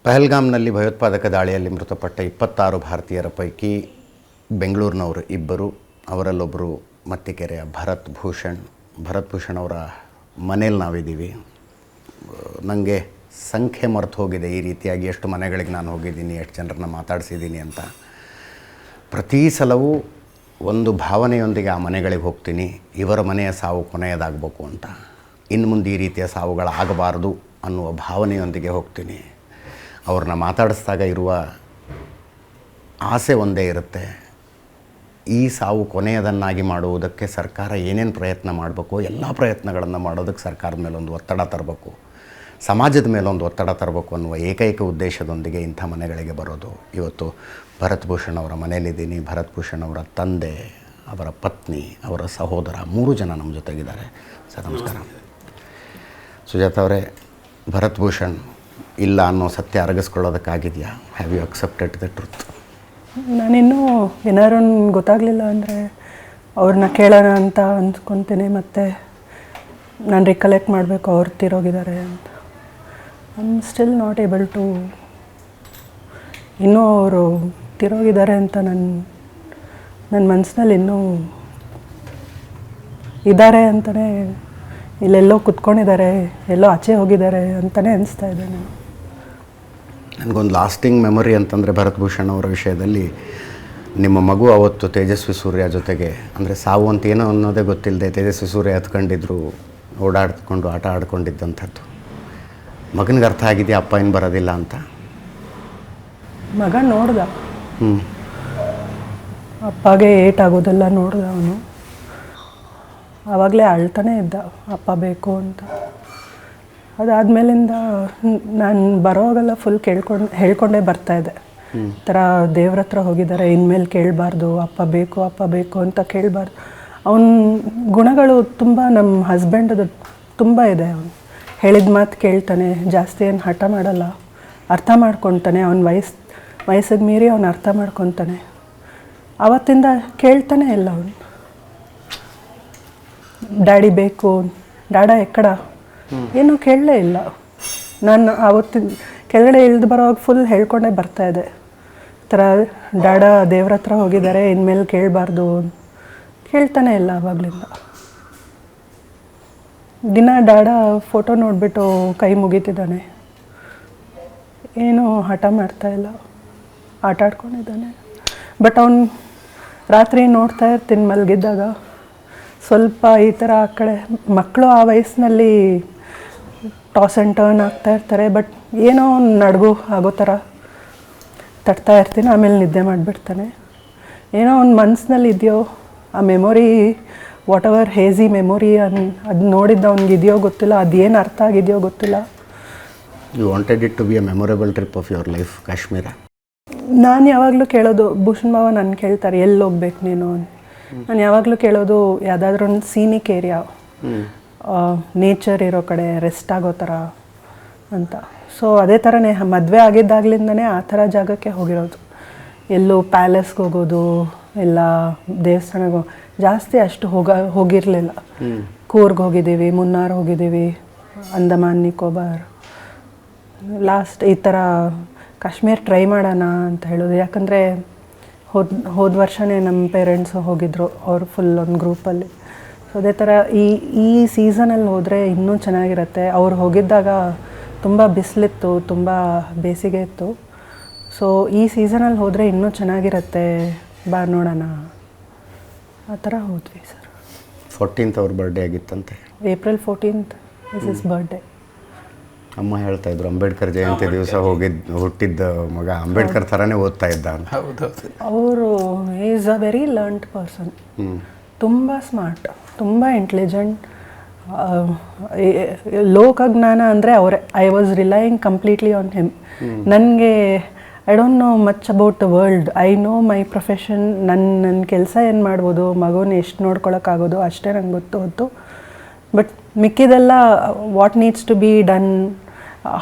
ಪಹಲ್ಗಾಮ್ನಲ್ಲಿ ಭಯೋತ್ಪಾದಕ ದಾಳಿಯಲ್ಲಿ ಮೃತಪಟ್ಟ 26 ಭಾರತೀಯರ ಪೈಕಿ ಬೆಂಗಳೂರಿನವರು ಇಬ್ಬರು, ಅವರಲ್ಲೊಬ್ಬರು ಮತ್ತಿಕೆರೆಯ ಭರತ್ ಭೂಷಣ್ ಅವರ ಮನೇಲಿ ನಾವಿದ್ದೀವಿ. ನನಗೆ ಸಂಖ್ಯೆ ಮರೆತು ಹೋಗಿದೆ ಈ ರೀತಿಯಾಗಿ ಎಷ್ಟು ಮನೆಗಳಿಗೆ ನಾನು ಹೋಗಿದ್ದೀನಿ, ಎಷ್ಟು ಜನರನ್ನ ಮಾತಾಡಿಸಿದ್ದೀನಿ ಅಂತ. ಪ್ರತಿ ಸಲವೂ ಒಂದು ಭಾವನೆಯೊಂದಿಗೆ ಆ ಮನೆಗಳಿಗೆ ಹೋಗ್ತೀನಿ, ಇವರ ಮನೆಯ ಸಾವು ಕೊನೆಯದಾಗಬೇಕು ಅಂತ, ಇನ್ನು ಮುಂದೆ ಈ ರೀತಿಯ ಸಾವುಗಳಾಗಬಾರ್ದು ಅನ್ನುವ ಭಾವನೆಯೊಂದಿಗೆ ಹೋಗ್ತೀನಿ. ಅವ್ರನ್ನ ಮಾತಾಡಿಸಿದಾಗ ಇರುವ ಆಸೆ ಒಂದೇ ಇರುತ್ತೆ, ಈ ಸಾವು ಕೊನೆಯದನ್ನಾಗಿ ಮಾಡುವುದಕ್ಕೆ ಸರ್ಕಾರ ಏನೇನು ಪ್ರಯತ್ನ ಮಾಡಬೇಕು, ಎಲ್ಲ ಪ್ರಯತ್ನಗಳನ್ನು ಮಾಡೋದಕ್ಕೆ ಸರ್ಕಾರದ ಮೇಲೊಂದು ಒತ್ತಡ ತರಬೇಕು, ಸಮಾಜದ ಮೇಲೊಂದು ಒತ್ತಡ ತರಬೇಕು ಅನ್ನುವ ಏಕೈಕ ಉದ್ದೇಶದೊಂದಿಗೆ ಇಂಥ ಮನೆಗಳಿಗೆ ಬರೋದು. ಇವತ್ತು ಭರತ್ ಭೂಷಣ್ ಅವರ ಮನೆಯಲ್ಲಿದ್ದೀನಿ. ಭರತ್ ಭೂಷಣ್ ಅವರ ತಂದೆ, ಅವರ ಪತ್ನಿ, ಅವರ ಸಹೋದರ 3 ಜನ ನಮ್ಮ ಜೊತೆಗಿದ್ದಾರೆ. ಸರ್ ನಮಸ್ಕಾರ. ಸುಜಾತ ಅವರೇ, ಭರತ್ ಭೂಷಣ್ ಇಲ್ಲ ಅನ್ನೋ ಸತ್ಯ ಅರಗಿಸ್ಕೊಳ್ಳೋದಕ್ಕಾಗಿದೆಯಾ? Have you accepted the truth? ನಾನಿನ್ನೂ ಏನಾರು ಗೊತ್ತಾಗಲಿಲ್ಲ ಅಂದರೆ ಅವ್ರನ್ನ ಕೇಳೋಣ ಅಂತ ಅಂದ್ಕೊತೀನಿ. ಮತ್ತು ನಾನು ರಿಕಲೆಕ್ಟ್ ಮಾಡಬೇಕು ಅವ್ರು ತೀರೋಗಿದ್ದಾರೆ ಅಂತ. I am still not able to, ಇನ್ನೂ ಅವರು ತೀರೋಗಿದ್ದಾರೆ ಅಂತ ನನ್ನ ಮನಸ್ಸಿನಲ್ಲಿ ಇನ್ನೂ ಇದ್ದಾರೆ ಅಂತಲೇ, ಇಲ್ಲೆಲ್ಲೋ ಕುತ್ಕೊಂಡಿದ್ದಾರೆ, ಎಲ್ಲೋ ಆಚೆ ಹೋಗಿದ್ದಾರೆ ಅಂತಲೇ ಅನಿಸ್ತಾ ಇದೆ. ನನಗೊಂದು ಲಾಸ್ಟಿಂಗ್ ಮೆಮೊರಿ ಅಂತಂದರೆ ಭರತ್ ಭೂಷಣ್ ಅವರ ವಿಷಯದಲ್ಲಿ, ನಿಮ್ಮ ಮಗು ಅವತ್ತು ತೇಜಸ್ವಿ ಸೂರ್ಯ ಜೊತೆಗೆ, ಅಂದರೆ ಸಾವು ಅಂತ ಏನೋ ಅನ್ನೋದೇ ಗೊತ್ತಿಲ್ಲದೆ ತೇಜಸ್ವಿ ಸೂರ್ಯ ಹತ್ಕೊಂಡಿದ್ರು, ಓಡಾಡ್ಕೊಂಡು ಆಟ ಆಡ್ಕೊಂಡಿದ್ದಂಥದ್ದು. ಮಗನಿಗೆ ಅರ್ಥ ಆಗಿದೆಯಾ ಅಪ್ಪ ಏನು ಬರೋದಿಲ್ಲ ಅಂತ? ಮಗ ನೋಡ್ದ, ಅಪ್ಪಗೆ ಏಟಾಗೋದೆಲ್ಲ ನೋಡ್ದ. ಅವನು ಆವಾಗಲೇ ಅಳ್ತಾನೆ ಇದ್ದ, ಅಪ್ಪ ಬೇಕು ಅಂತ. ಅದಾದಮೇಲಿಂದ ನಾನು ಬರೋವಾಗೆಲ್ಲ ಫುಲ್ ಹೇಳ್ಕೊಂಡೇ ಬರ್ತಾಯಿದ್ದೆ. ಈ ಥರ ದೇವ್ರ ಹತ್ರ ಹೋಗಿದ್ದಾರೆ, ಇನ್ಮೇಲೆ ಕೇಳಬಾರ್ದು, ಅಪ್ಪ ಬೇಕು ಅಂತ ಕೇಳಬಾರ್ದು. ಅವನ ಗುಣಗಳು ತುಂಬ ನಮ್ಮ ಹಸ್ಬೆಂಡದು ತುಂಬ ಇದೆ. ಅವನು ಹೇಳಿದ ಮಾತು ಕೇಳ್ತಾನೆ, ಜಾಸ್ತಿ ಏನು ಹಠ ಮಾಡಲ್ಲ, ಅರ್ಥ ಮಾಡ್ಕೊತಾನೆ. ಅವನ ವಯಸ್ಸಿಗೆ ಮೀರಿ ಅವನು ಅರ್ಥ ಮಾಡ್ಕೊತಾನೆ. ಆವತ್ತಿಂದ ಕೇಳ್ತಾನೆ ಇಲ್ಲ ಅವನು. ಡ್ಯಾಡಿ ಬೇಕು, ಡ್ಯಾಡ ಎಕ್ಕಡ, ಏನೂ ಕೇಳಲೇ ಇಲ್ಲ. ನಾನು ಆವತ್ತಿನ ಕೆಳಗಡೆ ಇಳಿದು ಬರೋವಾಗ ಫುಲ್ ಹೇಳ್ಕೊಂಡೇ ಬರ್ತಾಯಿದ್ದೆ. ಈ ಥರ ಡ್ಯಾಡ ದೇವ್ರ ಹತ್ರ ಹೋಗಿದ್ದಾರೆ, ಇನ್ಮೇಲೆ ಕೇಳಬಾರ್ದು. ಕೇಳ್ತಾನೆ ಇಲ್ಲ ಆವಾಗಲಿಂದ. ದಿನ ಡ್ಯಾಡ ಫೋಟೋ ನೋಡಿಬಿಟ್ಟು ಕೈ ಮುಗಿತಿದ್ದಾನೆ, ಏನೂ ಹಠ ಮಾಡ್ತಾಯಿಲ್ಲ, ಆಟ ಆಡ್ಕೊಂಡಿದ್ದಾನೆ. ಬಟ್ ಅವನು ರಾತ್ರಿ ನೋಡ್ತಾ ಇರ್ತೀನಿ ಮಲಗಿದ್ದಾಗ, ಸ್ವಲ್ಪ ಈ ಥರ ಆ ಕಡೆ ಮಕ್ಕಳು ಆ ವಯಸ್ಸಿನಲ್ಲಿ ಟಾಸ್ ಆ್ಯಂಡ್ ಟರ್ನ್ ಆಗ್ತಾ ಇರ್ತಾರೆ. ಬಟ್ ಏನೋ ಒಂದು ನಡ್ಗು ಆಗೋ ಥರ ತಟ್ತಾ ಇರ್ತೀನಿ, ಆಮೇಲೆ ನಿದ್ದೆ ಮಾಡಿಬಿಡ್ತಾನೆ. ಏನೋ ಒಂದು ಮನಸ್ಸಿನಲ್ಲಿ ಇದೆಯೋ ಆ memory, whatever hazy memory ಅದು ನೋಡಿದ್ದು ಅವ್ನಿಗೆ ಇದೆಯೋ ಗೊತ್ತಿಲ್ಲ, ಅದೇನು ಅರ್ಥ ಆಗಿದೆಯೋ ಗೊತ್ತಿಲ್ಲ. You wanted it to be a memorable trip of your life, Kashmir. ನಾನು ಯಾವಾಗಲೂ ಕೇಳೋದು, ಭೂಷಣ್ ಬಾವ ನನ್ನ ಕೇಳ್ತಾರೆ ಎಲ್ಲಿ ಹೋಗ್ಬೇಕು ನೀನು ಅಂತ. ನಾನು ಯಾವಾಗಲೂ ಕೇಳೋದು ಯಾವುದಾದ್ರೂ ಒಂದು ಸೀನಿಕ್ ಏರಿಯಾ, ನೇಚರ್ ಇರೋ ಕಡೆ, ರೆಸ್ಟ್ ಆಗೋ ಥರ ಅಂತ. ಸೊ ಅದೇ ಥರನೇ ಮದುವೆ ಆಗಿದ್ದಾಗಲಿಂದನೇ ಆ ಥರ ಜಾಗಕ್ಕೆ ಹೋಗಿರೋದು. ಎಲ್ಲೋ ಪ್ಯಾಲೇಸ್ಗೆ ಹೋಗೋದು, ಎಲ್ಲ ದೇವಸ್ಥಾನಕ್ಕೆ ಜಾಸ್ತಿ ಅಷ್ಟು ಹೋಗಿರಲಿಲ್ಲ. ಕೂರ್ಗ್ ಹೋಗಿದ್ದೀವಿ, ಮುನ್ನಾರ್ ಹೋಗಿದ್ದೀವಿ, ಅಂಡಮಾನ್ ನಿಕೋಬಾರ್. ಲಾಸ್ಟ್ ಈ ಥರ ಕಾಶ್ಮೀರ ಟ್ರೈ ಮಾಡೋಣ ಅಂತ ಹೇಳೋದು. ಯಾಕಂದರೆ ಹೋದ ವರ್ಷವೇ ನಮ್ಮ ಪೇರೆಂಟ್ಸು ಹೋಗಿದ್ದರು, ಅವರು ಫುಲ್ ಒಂದು ಗ್ರೂಪಲ್ಲಿ. ಸೊ ಅದೇ ಥರ ಈ ಸೀಸನಲ್ಲಿ ಹೋದರೆ ಇನ್ನೂ ಚೆನ್ನಾಗಿರುತ್ತೆ. ಅವ್ರು ಹೋಗಿದ್ದಾಗ ತುಂಬ ಬಿಸಿಲಿತ್ತು, ತುಂಬ ಬೇಸಿಗೆ ಇತ್ತು. ಸೊ ಈ ಸೀಸನಲ್ಲಿ ಹೋದರೆ ಇನ್ನೂ ಚೆನ್ನಾಗಿರುತ್ತೆ, ಬಾ ನೋಡೋಣ ಆ ಥರ ಹೋದ್ವಿ ಸರ್. 14th ಅವ್ರ ಬರ್ಡೇ ಆಗಿತ್ತಂತೆ, April 14th is is birthday. ಅಮ್ಮ ಹೇಳ್ತಾ ಇದ್ರು, ಅಂಬೇಡ್ಕರ್ ಜಯಂತಿ ದಿವಸ ಹುಟ್ಟಿದ್ದ ಮಗ ಅಂಬೇಡ್ಕರ್ ಥರನೇ ಓದ್ತಾ ಇದ್ದ ಅಂತ. ಅವರು is a very learned person, ತುಂಬ ಸ್ಮಾರ್ಟ್, ತುಂಬ ಇಂಟೆಲಿಜೆಂಟ್. ಲೋಕಜ್ಞಾನ ಅಂದರೆ ಅವರೇ. I was relying completely on him. ನನಗೆ I don't know much about the world. I know my profession. ನನ್ನ ಕೆಲಸ ಏನು ಮಾಡ್ಬೋದು, ಮಗುನ ಎಷ್ಟು ನೋಡ್ಕೊಳಕ್ಕಾಗೋದು ಅಷ್ಟೇ ನಂಗೆ ಗೊತ್ತು. ಬಟ್ ಮಿಕ್ಕಿದೆಲ್ಲ what needs to be done,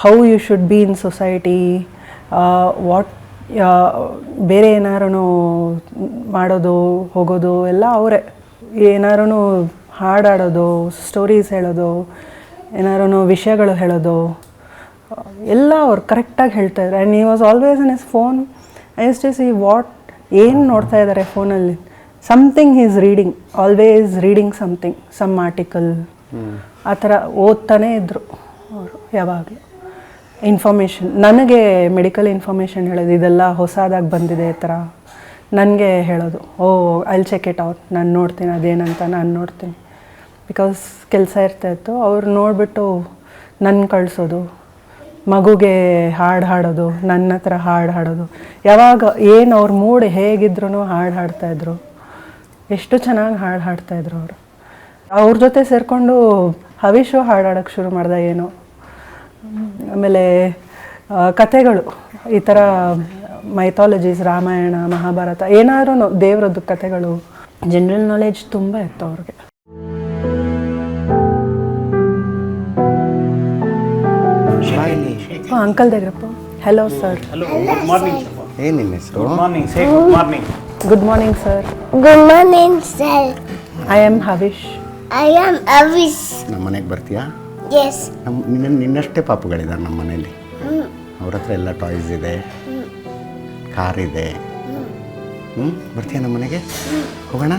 how you should be in society, what ಬೇರೆ ಏನಾರು ಮಾಡೋದು ಹೋಗೋದು ಎಲ್ಲ ಅವರೇ. ಏನಾರು ಹಾಡಾಡೋದು, ಸ್ಟೋರೀಸ್ ಹೇಳೋದು, ಏನಾರು ವಿಷಯಗಳು ಹೇಳೋದು, ಎಲ್ಲ ಅವ್ರು ಕರೆಕ್ಟಾಗಿ ಹೇಳ್ತಾಯಿದ್ರು. And he was always in his phone. I use to see what ಏನು ನೋಡ್ತಾ ಇದ್ದಾರೆ ಫೋನಲ್ಲಿ. Something is reading, always reading something, some article ಆ ಥರ ಓದ್ತಾನೇ ಇದ್ದರು ಅವರು ಯಾವಾಗಲೂ. ಇನ್ಫಾರ್ಮೇಷನ್, ನನಗೆ ಮೆಡಿಕಲ್ ಇನ್ಫಾರ್ಮೇಷನ್ ಹೇಳೋದು, ಇದೆಲ್ಲ ಹೊಸದಾಗಿ ಬಂದಿದೆ ಈ ಥರ ನನಗೆ ಹೇಳೋದು. ಓ ಐ ಚೆಕ್ ಇಟ್ ಔಟ್, ನಾನು ನೋಡ್ತೀನಿ ಅದೇನಂತ ನಾನು ನೋಡ್ತೀನಿ. ಬಿಕಾಸ್ ಕೆಲಸ ಇರ್ತಾಯಿತ್ತು. ಅವ್ರು ನೋಡಿಬಿಟ್ಟು ನನ್ನ ಕಳಿಸೋದು, ಮಗುಗೆ ಹಾಡು ಹಾಡೋದು, ನನ್ನ ಹತ್ರ ಹಾಡು ಹಾಡೋದು. ಯಾವಾಗ ಏನು ಅವ್ರ ಮೂಡ್ ಹೇಗಿದ್ರು ಹಾಡು ಹಾಡ್ತಾಯಿದ್ರು. ಎಷ್ಟು ಚೆನ್ನಾಗಿ ಹಾಡು ಹಾಡ್ತಾಯಿದ್ರು ಅವರು. ಅವ್ರ ಜೊತೆ ಸೇರಿಕೊಂಡು ಹವಿಷು ಹಾಡಾಡೋಕ್ಕೆ ಶುರು ಮಾಡ್ದೆ ಏನೋ. ಆಮೇಲೆ ಕಥೆಗಳು, ಈ ಥರ ಮೈಥಾಲಜೀಸ್, ರಾಮಾಯಣ, ಮಹಾಭಾರತ, ಏನಾದ್ರೂ ದೇವರದ್ದು ಕಥೆಗಳು, ಜನರಲ್ ನಾಲೆಡ್ಜ್ ತುಂಬ ಇತ್ತು ಅವ್ರಿಗೆ. Uncle Degrappa. Hello sir. Good morning. ಏನು ನಿಮ್ಮ ಹೆಸರು? Good morning. Say good morning. Good morning sir. Good morning, sir. I am Havish. I am Avis. ನಮ್ಮ ಮನೆಗೆ ಬರ್ತೀಯಾ? Yes. ನಿನ್ನಷ್ಟೇ ಪಾಪುಗಳಿದ್ದಾರೆ ನಮ್ಮ ಮನೇಲಿ. ಅವ್ರ ಹತ್ರ ಎಲ್ಲ ಟಾಯ್ಸ್ ಇದೆ, ಕಾರ್ ಇದೆ. ಬರ್ತೀಯಾ ನಮ್ಮ ಮನೆಗೆ? ಹೋಗೋಣ.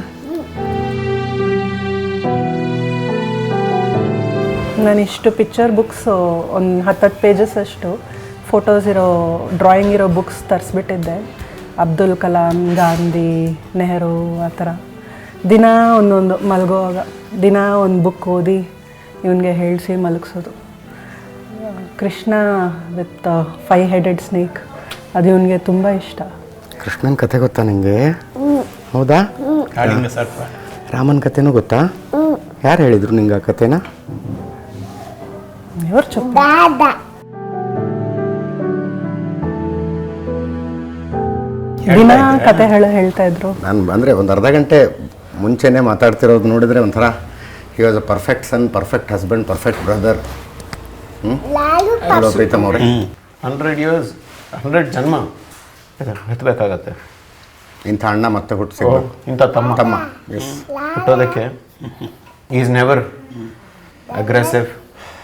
ನಾನು ಇಷ್ಟು ಪಿಕ್ಚರ್ ಬುಕ್ಸು ಒಂದು 10 ಪೇಜಸ್ ಅಷ್ಟು ಫೋಟೋಸ್ ಇರೋ, ಡ್ರಾಯಿಂಗ್ ಇರೋ ಬುಕ್ಸ್ ತರಿಸ್ಬಿಟ್ಟಿದ್ದೆ. ಅಬ್ದುಲ್ ಕಲಾಂ, ಗಾಂಧಿ, ನೆಹರು ಆ ಥರ. ದಿನ ಒಂದೊಂದು ಮಲಗುವಾಗ ದಿನ ಒಂದು ಬುಕ್ ಓದಿ ಇವನಿಗೆ ಹೇಳಿಸಿ ಮಲಗಿಸೋದು. ಕೃಷ್ಣ ವಿತ್ 5 headed ಸ್ನೇಕ್, ಅದು ಇವನಿಗೆ ತುಂಬ ಇಷ್ಟ. ಕೃಷ್ಣನ ಕತೆ ಗೊತ್ತಾ ನಿಂಗೆ? ಹೌದಾ? ಕಾಳಿಂಗ ಸರ್ಪ. ರಾಮನ ಕತೆನೂ ಗೊತ್ತಾ? ಯಾರು ಹೇಳಿದ್ರು ನಿಂಗೆ ಆ ಕತೆನ? ಇವ್ರು ಚುಪ್ಪ. Dada. ದಿನ ಕತೆ ಹೇಳ್ತಾ ಇದ್ರು. ನಾನು ಅಂದರೆ ಒಂದು ಅರ್ಧ ಗಂಟೆ ಮುಂಚೆನೇ ಮಾತಾಡ್ತಿರೋದು ನೋಡಿದರೆ ಒಂಥರ he was a perfect son, perfect husband, perfect brother. Lalu hello Preetam ಅವರೇ. 100 years, 100 ಜನ್ಮ ಎತ್ತಬೇಕಾಗತ್ತೆ. ಇಂಥ ಅಣ್ಣ ಮತ್ತೆ ಹುಟ್ಟು ಸಿಗ್ಬೇಕು. ಇಂಥ ತಮ್ಮ ಎಸ್. ಹುಟ್ಟೋದಕ್ಕೆ ಈಸ್ ನೆವರ್ ಅಗ್ರೆಸಿವ್.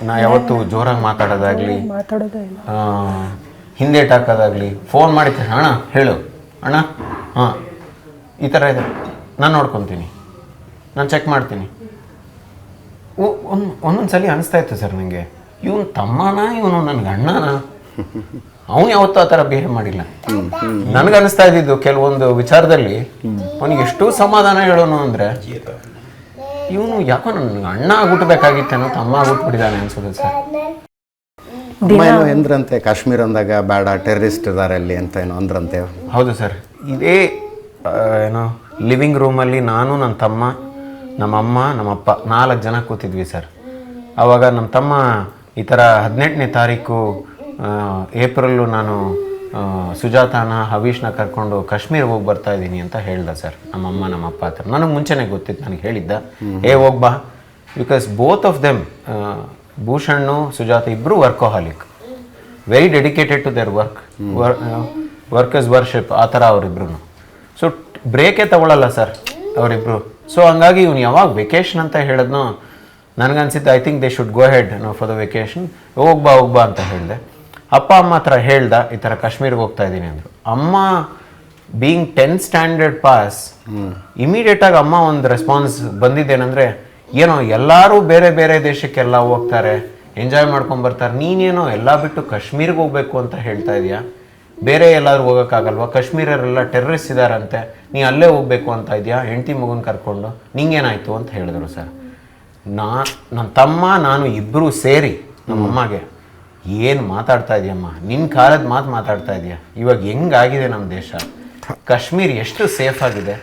ನಾ ಯಾವತ್ತೂ ಜೋರಾಗಿ ಮಾತಾಡೋದಾಗಲಿ, ಮಾತಾಡೋದೇ ಇಲ್ಲ. ಹಿಂದೇಟ್ ಹಾಕೋದಾಗಲಿ, ಫೋನ್ ಮಾಡಿದ್ರೆ ಅಣ್ಣ ಹೇಳು, ಅಣ್ಣ ಹಾಂ ಈ ಥರ ಇದೆ, ನಾನು ನೋಡ್ಕೊತೀನಿ, ನಾನು ಚೆಕ್ ಮಾಡ್ತೀನಿ. ಒಂದೊಂದು ಸಲ ಅನಿಸ್ತಾ ಇತ್ತು ಸರ್ ನನಗೆ, ಇವನು ತಮ್ಮನ, ಇವನು ನನಗೆ ಅಣ್ಣನ. ಅವನು ಯಾವತ್ತೂ ಆ ಥರ ಬಿಹೇವ್ ಮಾಡಿಲ್ಲ. ನನಗನ್ನಿಸ್ತಾ ಇದ್ದಿದ್ದು ಕೆಲವೊಂದು ವಿಚಾರದಲ್ಲಿ ಅವನಿಗೆ ಎಷ್ಟು ಸಮಾಧಾನ ಹೇಳೋನು ಅಂದರೆ, ಇವನು ಯಾಕೋ ನನಗೆ ಅಣ್ಣ ಆಗ್ಬಿಟ್ಬೇಕಾಗಿತ್ತೇನೋ, ತಮ್ಮ ಆಗ್ಬಿಟ್ಬಿಟ್ಟಿದ್ದಾನೆ ಅನ್ಸೋದು ಸರ್. ಅಮ್ಮ ಏನೋ ಎಂದ್ರಂತೆ ಕಾಶ್ಮೀರ ಅಂದಾಗ ಬೇಡ, ಟೆರರಿಸ್ಟ್ ಇದ್ದಾರೆ ಅಲ್ಲಿ ಅಂತ ಏನೋ ಅಂದ್ರಂತೆ. ಹೌದು ಸರ್. ಇದೇ ಏನೋ ಲಿವಿಂಗ್ ರೂಮಲ್ಲಿ ನಾನು, ನನ್ನ ತಮ್ಮ, ನಮ್ಮಮ್ಮ, ನಮ್ಮಪ್ಪ 4 ಜನ ಕೂತಿದ್ವಿ ಸರ್. ಆವಾಗ ನಮ್ಮ ತಮ್ಮ ಈ ಥರ 18ನೇ ತಾರೀಕು ಏಪ್ರಿಲ್ಲು ನಾನು ಸುಜಾತಾನ, ಹವೀಶ್ನ ಕರ್ಕೊಂಡು ಕಾಶ್ಮೀರ ಹೋಗಿ ಬರ್ತಾ ಇದ್ದೀನಿ ಅಂತ ಹೇಳ್ದ ಸರ್ ನಮ್ಮಮ್ಮ ನಮ್ಮಪ್ಪ ಹತ್ರ. ನನಗೆ ಮುಂಚೆನೇ ಗೊತ್ತಿತ್ತು, ನನಗೆ ಹೇಳಿದ್ದ ಹೋಗ್ಬಾ. Because both of them, Bhushan, Sujatha ಇಬ್ಬರು workaholic, very dedicated to their work is worship, ಆ ಥರ ಅವರಿಬ್ರು. ಸೊ ಬ್ರೇಕೇ ತಗೊಳ್ಳಲ್ಲ ಸರ್ ಅವರಿಬ್ರು. ಸೊ ಹಂಗಾಗಿ ಇವನು ಯಾವಾಗ ವೆಕೇಶನ್ ಅಂತ ಹೇಳಿದ್ನೋ ನನಗನ್ಸಿದ್ದು, I think they should go head for the vacation, ಹೋಗ್ಬಾ ಅಂತ ಹೇಳಿದೆ. ಅಪ್ಪ ಅಮ್ಮ ಹತ್ರ ಹೇಳ್ದ, ಈ ಥರ ಕಾಶ್ಮೀರ್ಗೆ ಹೋಗ್ತಾ ಇದ್ದೀನಿ ಅಂದರು. ಅಮ್ಮ ಬೀಯಿಂಗ್ 10th ಸ್ಟ್ಯಾಂಡರ್ಡ್ ಪಾಸ್, ಇಮಿಡಿಯೇಟಾಗಿ ಅಮ್ಮ ಒಂದು ರೆಸ್ಪಾನ್ಸ್ ಬಂದಿದ್ದೇನೆಂದರೆ, ಏನೋ ಎಲ್ಲರೂ ಬೇರೆ ಬೇರೆ ದೇಶಕ್ಕೆಲ್ಲ ಹೋಗ್ತಾರೆ, ಎಂಜಾಯ್ ಮಾಡ್ಕೊಂಬರ್ತಾರೆ, ನೀನೇನೋ ಎಲ್ಲ ಬಿಟ್ಟು ಕಾಶ್ಮೀರ್ಗೆ ಹೋಗ್ಬೇಕು ಅಂತ ಹೇಳ್ತಾ ಇದೆಯಾ? ಬೇರೆ ಎಲ್ಲಾದ್ರೂ ಹೋಗೋಕ್ಕಾಗಲ್ವಾ? ಕಾಶ್ಮೀರರೆಲ್ಲ ಟೆರ್ರರಿಸ್ಟ್ ಇದ್ದಾರಂತೆ, ನೀ ಅಲ್ಲೇ ಹೋಗ್ಬೇಕು ಅಂತ ಇದೆಯಾ ಹೆಂಡತಿ ಮಗನ ಕರ್ಕೊಂಡು? ನಿಂಗೇನಾಯಿತು ಅಂತ ಹೇಳಿದ್ರು ಸರ್. ನನ್ನ ತಮ್ಮ ನಾನು ಇಬ್ಬರು ಸೇರಿ ನಮ್ಮಮ್ಮಗೆ, ಏನು ಮಾತಾಡ್ತಾ ಇದೆಯಮ್ಮ, ನಿನ್ನ ಕಾಲದ ಮಾತಾಡ್ತಾ ಇದೆಯಾ? ಇವಾಗ ಹೆಂಗಾಗಿದೆ ನಮ್ಮ ದೇಶ, ಕಾಶ್ಮೀರ್ ಎಷ್ಟು ಸೇಫ್ ಆಗಿದೆ,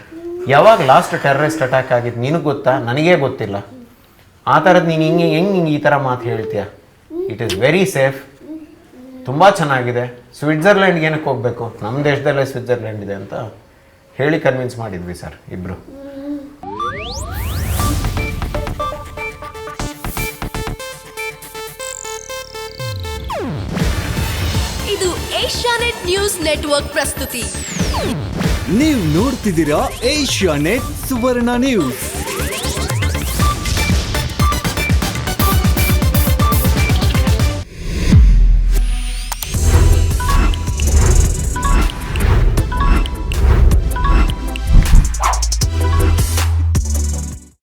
ಯಾವಾಗ ಲಾಸ್ಟ್ ಟೆರ್ರರಿಸ್ಟ್ ಅಟ್ಯಾಕ್ ಆಗಿದ್ದು ನಿನಗೆ ಗೊತ್ತಾ? ನನಗೇ ಗೊತ್ತಿಲ್ಲ. ಆ ಥರದ್ದು ನೀನು ಹೆಂಗೆ ಈ ಥರ ಮಾತು ಹೇಳ್ತೀಯ? ಇಟ್ ಈಸ್ ವೆರಿ ಸೇಫ್, ತುಂಬ ಚೆನ್ನಾಗಿದೆ. ಸ್ವಿಟ್ಜರ್ಲ್ಯಾಂಡ್ಗೆ ಏನಕ್ಕೆ ಹೋಗಬೇಕು, ನಮ್ಮ ದೇಶದಲ್ಲೇ ಸ್ವಿಟ್ಜರ್ಲ್ಯಾಂಡ್ ಇದೆ ಅಂತ ಹೇಳಿ ಕನ್ವಿನ್ಸ್ ಮಾಡಿದ್ವಿ ಸರ್ ಇಬ್ಬರು. ಇದು ಏಷ್ಯಾನೆಟ್ ನ್ಯೂಸ್ ನೆಟ್ವರ್ಕ್ ಪ್ರಸ್ತುತಿ. ನೀವು ನೋಡ್ತಿದ್ದೀರಾ ಏಷ್ಯಾನೆಟ್ ಸುವರ್ಣ ನ್ಯೂಸ್.